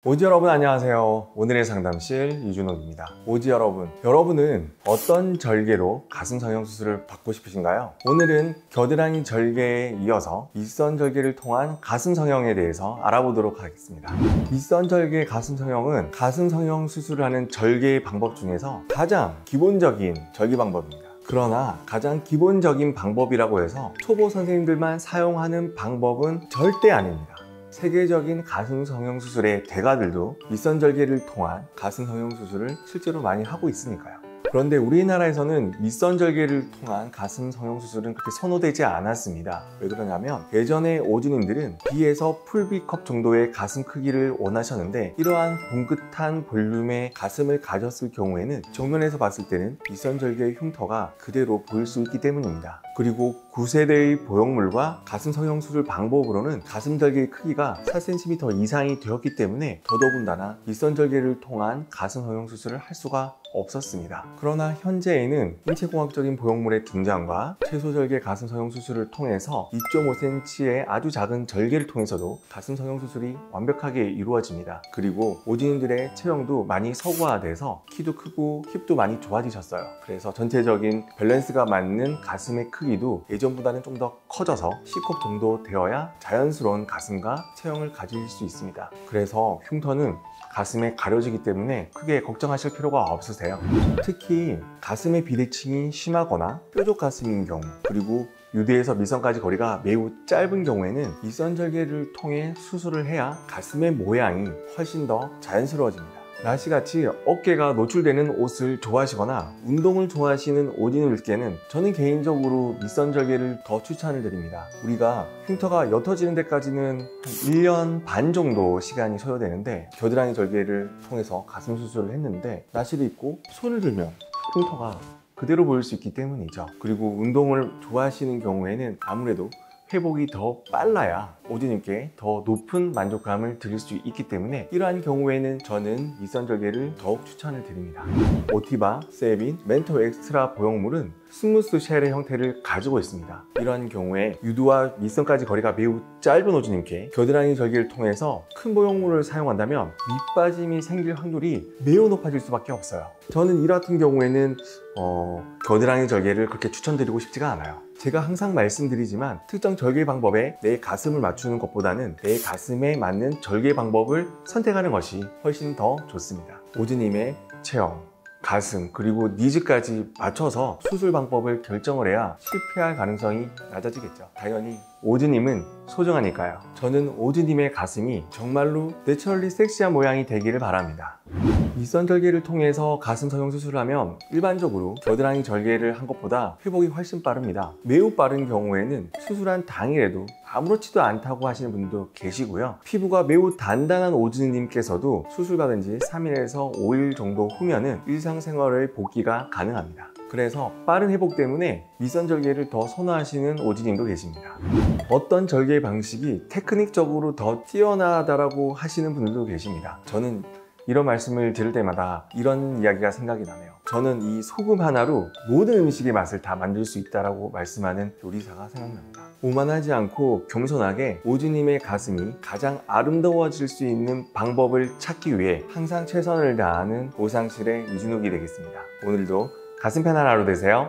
오지 여러분 안녕하세요. 오늘의 상담실 이준옥입니다. 오지 여러분, 여러분은 어떤 절개로 가슴 성형 수술을 받고 싶으신가요? 오늘은 겨드랑이 절개에 이어서 밑선 절개를 통한 가슴 성형에 대해서 알아보도록 하겠습니다. 밑선 절개 가슴 성형은 가슴 성형 수술을 하는 절개 방법 중에서 가장 기본적인 절개 방법입니다. 그러나 가장 기본적인 방법이라고 해서 초보 선생님들만 사용하는 방법은 절대 아닙니다. 세계적인 가슴 성형 수술의 대가들도 밑선 절개를 통한 가슴 성형 수술을 실제로 많이 하고 있으니까요. 그런데 우리나라에서는 밑선 절개를 통한 가슴 성형 수술은 그렇게 선호되지 않았습니다. 왜 그러냐면 예전에 오지님들은 B에서 풀 B컵 정도의 가슴 크기를 원하셨는데 이러한 봉긋한 볼륨의 가슴을 가졌을 경우에는 정면에서 봤을 때는 밑선 절개의 흉터가 그대로 보일 수 있기 때문입니다. 그리고 9세대의 보형물과 가슴 성형 수술 방법으로는 가슴 절개의 크기가 4cm 이상이 되었기 때문에 더더군다나 밑선 절개를 통한 가슴 성형 수술을 할 수가 없었습니다. 그러나 현재에는 인체공학적인 보형물의 등장과 최소절개 가슴 성형 수술을 통해서 2.5cm의 아주 작은 절개를 통해서도 가슴 성형 수술이 완벽하게 이루어집니다. 그리고 오지님들의 체형도 많이 서구화돼서 키도 크고 힙도 많이 좋아지셨어요. 그래서 전체적인 밸런스가 맞는 가슴의 크기도 예전보다는 좀 더 커져서 C컵 정도 되어야 자연스러운 가슴과 체형을 가질 수 있습니다. 그래서 흉터는 가슴에 가려지기 때문에 크게 걱정하실 필요가 없으세요. 특히 가슴의 비대칭이 심하거나 뾰족 가슴인 경우, 그리고 유대에서 밑선까지 거리가 매우 짧은 경우에는 밑선 절개를 통해 수술을 해야 가슴의 모양이 훨씬 더 자연스러워집니다. 날씨같이 어깨가 노출되는 옷을 좋아하시거나 운동을 좋아하시는 오지님들께는 저는 개인적으로 밑선 절개를 더 추천을 드립니다. 우리가 흉터가 옅어지는 데까지는 한 1년 반 정도 시간이 소요되는데 겨드랑이 절개를 통해서 가슴 수술을 했는데 날씨도 있고 손을 들면 흉터가 그대로 보일 수 있기 때문이죠. 그리고 운동을 좋아하시는 경우에는 아무래도 회복이 더 빨라야 오지님께 더 높은 만족감을 드릴 수 있기 때문에 이러한 경우에는 저는 밑선 절개를 더욱 추천을 드립니다. 모티바, 세빈, 멘토 엑스트라 보형물은 스무스 쉘의 형태를 가지고 있습니다. 이러한 경우에 유두와 밑선까지 거리가 매우 짧은 오지님께 겨드랑이 절개를 통해서 큰 보형물을 사용한다면 밑빠짐이 생길 확률이 매우 높아질 수밖에 없어요. 저는 이 같은 경우에는 겨드랑이 절개를 그렇게 추천드리고 싶지가 않아요. 제가 항상 말씀드리지만 특정 절개 방법에 내 가슴을 맞추는 것보다는 내 가슴에 맞는 절개 방법을 선택하는 것이 훨씬 더 좋습니다. 오지님의 체형, 가슴, 그리고 니즈까지 맞춰서 수술 방법을 결정을 해야 실패할 가능성이 낮아지겠죠. 당연히 오지님은 소중하니까요. 저는 오지님의 가슴이 정말로 내추럴리 섹시한 모양이 되기를 바랍니다. 밑선 절개를 통해서 가슴 성형 수술을 하면 일반적으로 겨드랑이 절개를 한 것보다 회복이 훨씬 빠릅니다. 매우 빠른 경우에는 수술한 당일에도 아무렇지도 않다고 하시는 분도 계시고요. 피부가 매우 단단한 오지님께서도 수술받은 지 3일에서 5일 정도 후면은 일상생활의 복귀가 가능합니다. 그래서 빠른 회복 때문에 밑선 절개를 더 선호하시는 오지님도 계십니다. 어떤 절개 방식이 테크닉적으로 더 뛰어나다라고 하시는 분들도 계십니다. 저는 이런 말씀을 들을 때마다 이런 이야기가 생각이 나네요. 저는 이 소금 하나로 모든 음식의 맛을 다 만들 수 있다고 말씀하는 요리사가 생각납니다. 오만하지 않고 겸손하게 오지님의 가슴이 가장 아름다워질 수 있는 방법을 찾기 위해 항상 최선을 다하는 보상실의 이준욱이 되겠습니다. 오늘도 가슴 편한 하루 되세요.